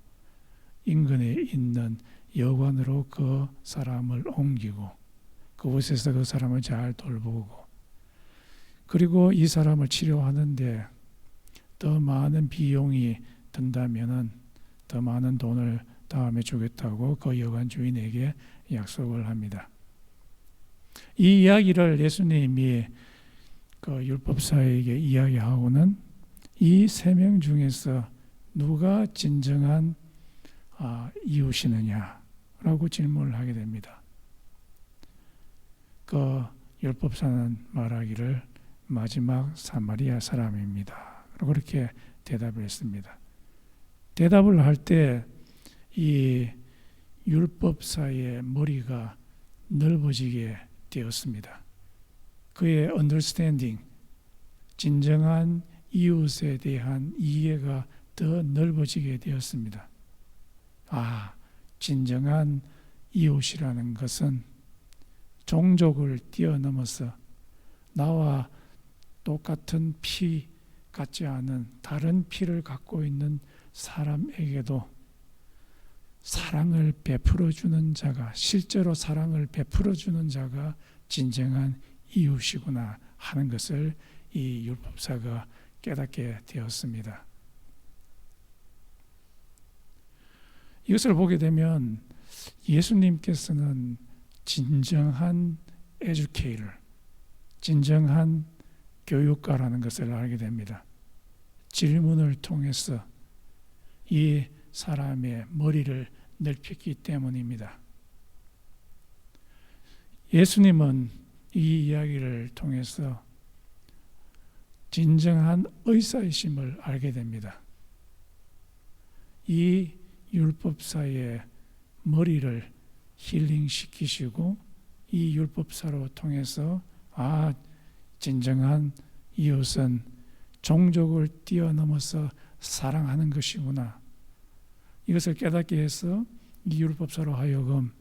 인근에 있는 여관으로 그 사람을 옮기고 그곳에서 그 사람을 잘 돌보고 그리고 이 사람을 치료하는데 더 많은 비용이 든다면은 더 많은 돈을 다음에 주겠다고 그 여관 주인에게 약속을 합니다. 이 이야기를 예수님이 그 율법사에게 이야기하고는 이 세 명 중에서 누가 진정한 이웃이느냐라고 질문을 하게 됩니다. 그 율법사는 말하기를 마지막 사마리아 사람입니다. 그렇게 대답을 했습니다. 대답을 할 때 이 율법사의 머리가 넓어지게 되었습니다. 그의 understanding, 진정한 이웃에 대한 이해가 더 넓어지게 되었습니다. 진정한 이웃이라는 것은 종족을 뛰어넘어서 나와 똑같은 피 같지 않은 다른 피를 갖고 있는 사람에게도 사랑을 베풀어주는 자가 실제로 사랑을 베풀어주는 자가 진정한 이웃이구나 하는 것을 이 율법사가 깨닫게 되었습니다. 이것을 보게 되면 예수님께서는 진정한 에듀케이터, 진정한 교육가라는 것을 알게 됩니다. 질문을 통해서 이 사람의 머리를 넓혔기 때문입니다. 예수님은 이 이야기를 통해서 진정한 의사이심을 알게 됩니다. 이 율법사의 머리를 힐링시키시고 이 율법사로 통해서 진정한 이웃은 종족을 뛰어넘어서 사랑하는 것이구나. 이것을 깨닫게 해서 이 율법사로 하여금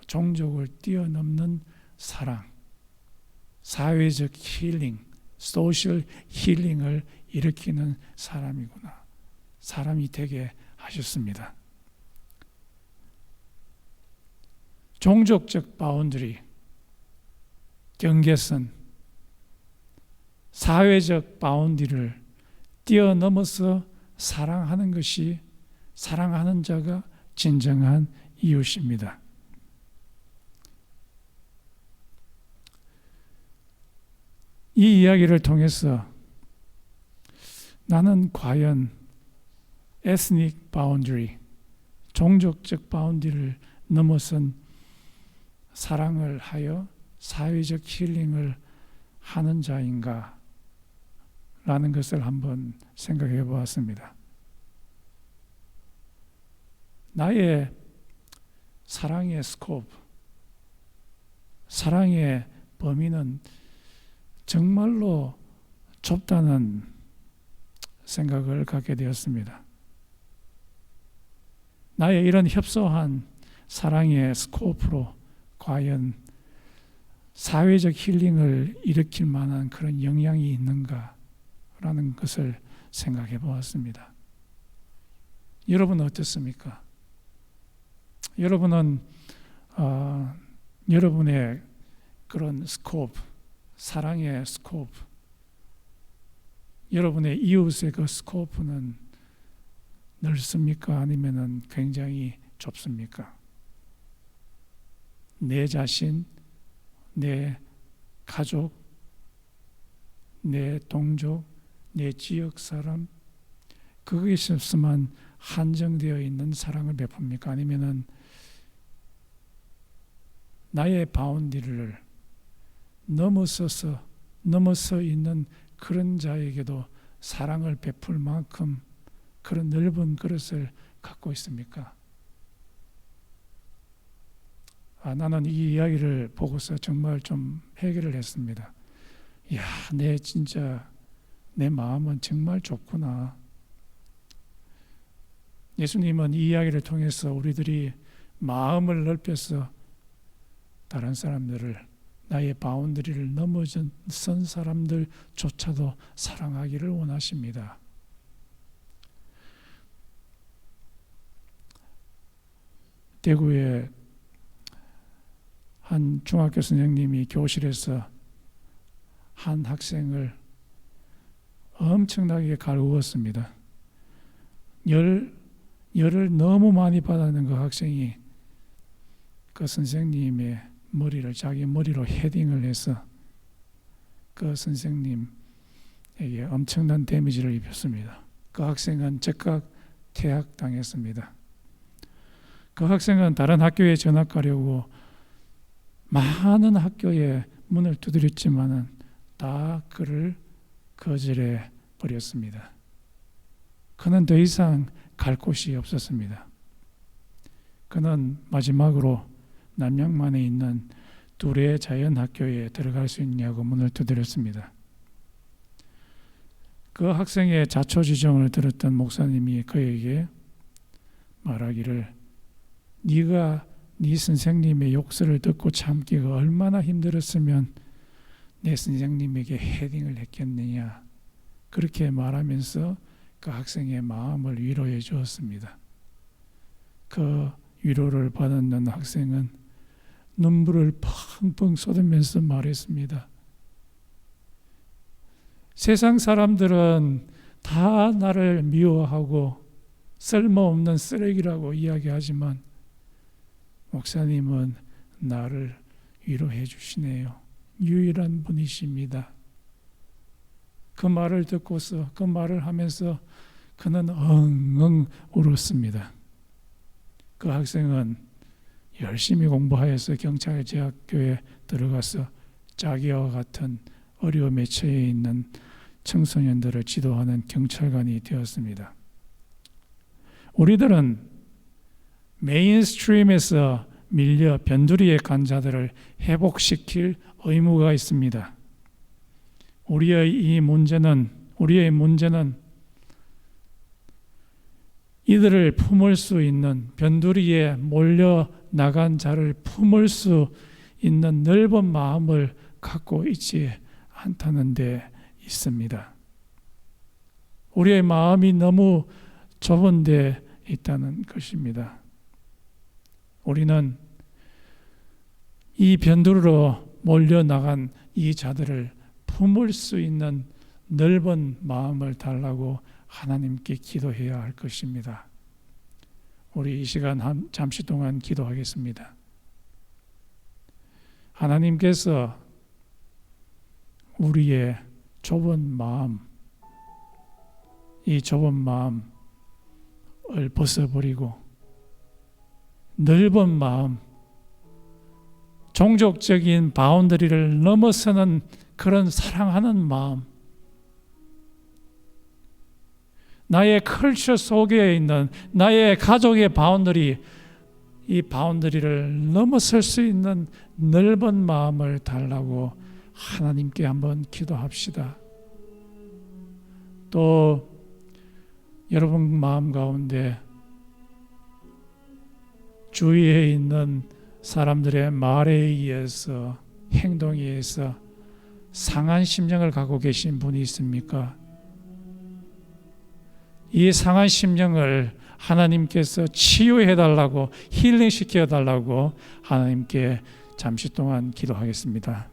종족을 뛰어넘는 사랑, 사회적 힐링, 소셜 힐링을 일으키는 사람이구나. 사람이 되게 하셨습니다. 종족적 바운더리, 경계선, 사회적 바운더리를 뛰어넘어서 사랑하는 것이 사랑하는 자가 진정한 이웃입니다. 이 이야기를 통해서 나는 과연 ethnic boundary, 종족적 바운더리를 넘어선 사랑을 하여 사회적 힐링을 하는 자인가? 라는 것을 한번 생각해 보았습니다. 나의 사랑의 스코프, 사랑의 범위는 정말로 좁다는 생각을 갖게 되었습니다. 나의 이런 협소한 사랑의 스코프로 과연 사회적 힐링을 일으킬 만한 그런 영향이 있는가라는 것을 생각해 보았습니다. 여러분은 어떻습니까? 여러분은 여러분의 그런 스코프, 사랑의 스코프, 여러분의 이웃의 그 스코프는 넓습니까? 아니면은 굉장히 좁습니까? 내 자신, 내 가족, 내 동족, 내 지역 사람, 그거에 있어서만 한정되어 있는 사랑을 베풉니까? 아니면은 나의 바운디를 넘어서 있는 그런 자에게도 사랑을 베풀 만큼 그런 넓은 그릇을 갖고 있습니까? 나는 이 이야기를 보고서 정말 좀 해결을 했습니다. 이야, 내 마음은 정말 좁구나. 예수님은 이 이야기를 통해서 우리들이 마음을 넓혀서 다른 사람들을, 나의 바운더리를 넘어선 사람들조차도 사랑하기를 원하십니다. 대구에 한 중학교 선생님이 교실에서 한 학생을 엄청나게 갈구었습니다. 열을 너무 많이 받았는 그 학생이 그 선생님의 머리를 자기 머리로 헤딩을 해서 그 선생님에게 엄청난 데미지를 입혔습니다. 그 학생은 즉각 퇴학당했습니다. 그 학생은 다른 학교에 전학 가려고 많은 학교에 문을 두드렸지만은 다 그를 거절해 버렸습니다. 그는 더 이상 갈 곳이 없었습니다. 그는 마지막으로 남양만에 있는 둘의 자연학교에 들어갈 수 있냐고 문을 두드렸습니다. 그 학생의 자초지종을 들었던 목사님이 그에게 말하기를, 네가 네 선생님의 욕설을 듣고 참기가 얼마나 힘들었으면 내 선생님에게 헤딩을 했겠느냐, 그렇게 말하면서 그 학생의 마음을 위로해 주었습니다. 그 위로를 받았는 학생은 눈물을 펑펑 쏟으면서 말했습니다. 세상 사람들은 다 나를 미워하고 쓸모없는 쓰레기라고 이야기하지만 목사님은 나를 위로해 주시네요. 유일한 분이십니다. 그 말을 듣고서, 그 말을 하면서 그는 엉엉 울었습니다. 그 학생은 열심히 공부하여서 경찰제학교에 들어가서 자기와 같은 어려움에 처해 있는 청소년들을 지도하는 경찰관이 되었습니다. 우리들은 메인스트림에서 밀려 변두리에 간 자들을 회복시킬 의무가 있습니다. 우리의 문제는 이들을 품을 수 있는, 변두리에 몰려 나간 자를 품을 수 있는 넓은 마음을 갖고 있지 않다는 데 있습니다. 우리의 마음이 너무 좁은 데 있다는 것입니다. 우리는 이 변두리로 몰려 나간 이 자들을 품을 수 있는 넓은 마음을 달라고 하나님께 기도해야 할 것입니다. 우리 이 시간 잠시 동안 기도하겠습니다. 하나님께서 우리의 좁은 마음, 이 좁은 마음을 벗어버리고 넓은 마음, 종족적인 바운더리를 넘어서는 그런 사랑하는 마음, 나의 컬처 속에 있는 나의 가족의 바운더리, 이 바운더리를 넘어설 수 있는 넓은 마음을 달라고 하나님께 한번 기도합시다. 또 여러분 마음 가운데 주위에 있는 사람들의 말에 의해서 행동에 의해서 상한 심령을 갖고 계신 분이 있습니까? 이 상한 심령을 하나님께서 치유해달라고, 힐링시켜달라고 하나님께 잠시 동안 기도하겠습니다.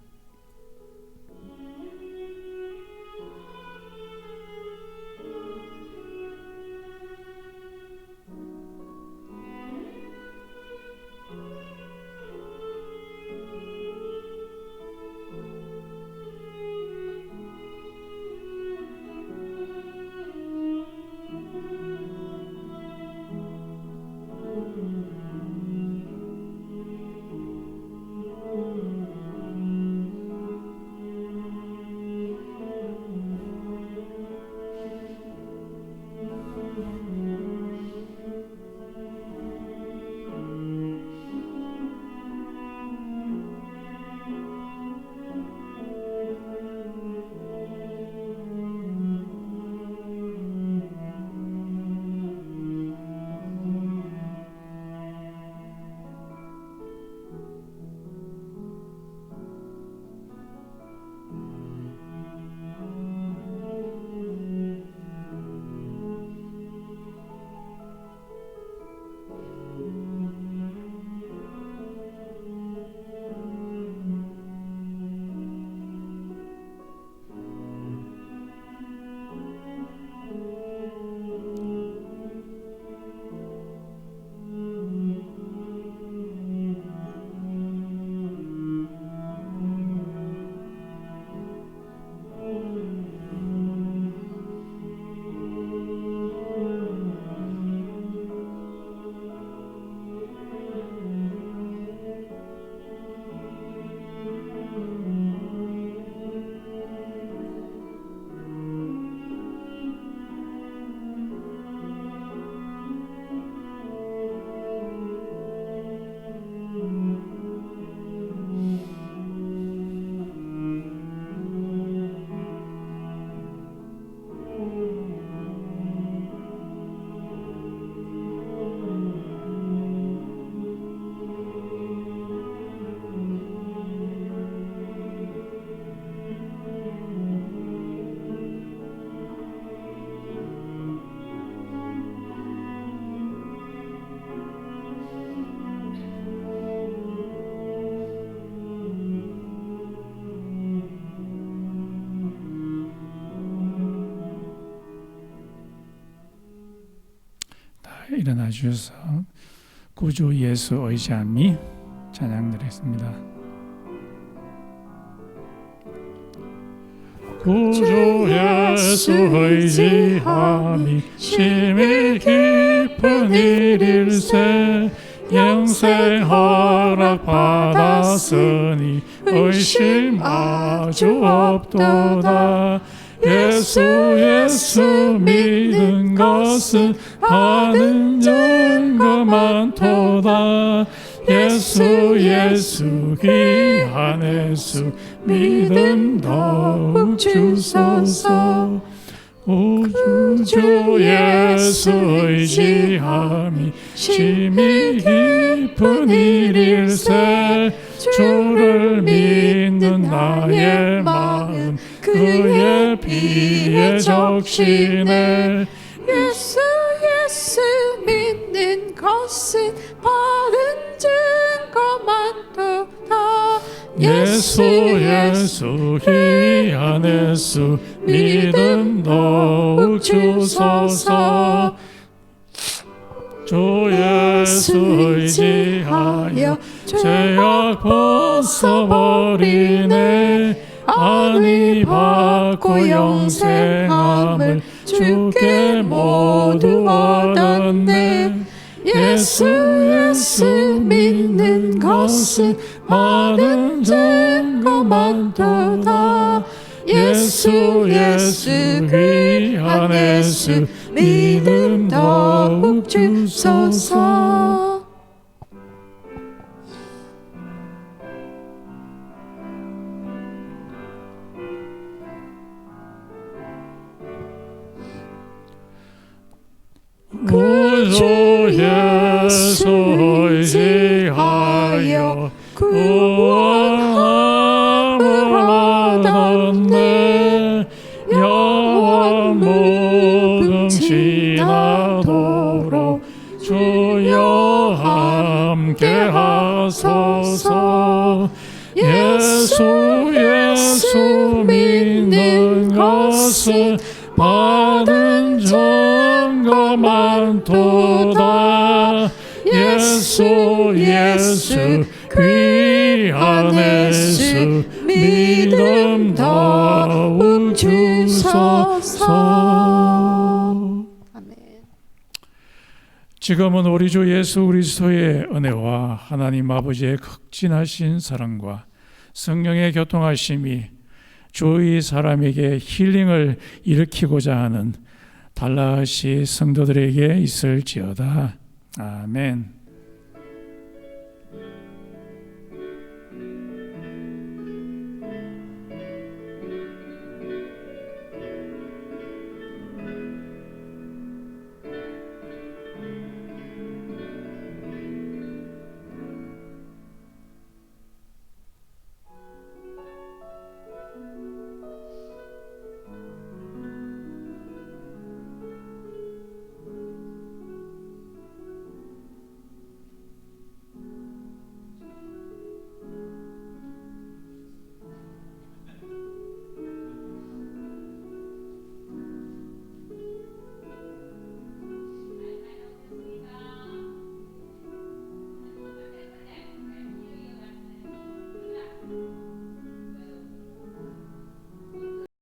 일어나 주셔서 구주 예수 의지함이 찬양 드리겠습니다. 구주 예수 의지함이 심히 깊은 일일세 영생 허락 받았으니 의심 아주 없도다. 예수 믿는 것은 받은 증거 많도다. 예수 귀한 예수 믿음 더욱 주소서. 주 예수 의지함이 심히 깊은 일일세 주를 믿는 나의 마음 그의 피에 적시네. 예수 믿는 것은 받은 증거 많도다. 예수 귀한 예수 믿음 더욱 주소서. 주 예수 의지하여 죄악 벗어버리네. 안위 받고 영생함을 주께 모두 얻었네. 예수 믿는 것은 받은 증거 많도다. 예수 귀한 예수 믿음 더욱 주소서. 구주 예수 의지하여 구원하라. 함께 하소서. 예수 믿는 것은 받은 증거 많도다. 예수 귀한 예수 믿음 더욱 주소서. 아멘. 지금은 우리 주 예수 그리스도의 은혜와 하나님 아버지의 극진하신 사랑과 성령의 교통하심이 주의 사람에게 힐링을 일으키고자 하는 달라시 성도들에게 있을지어다. 아멘.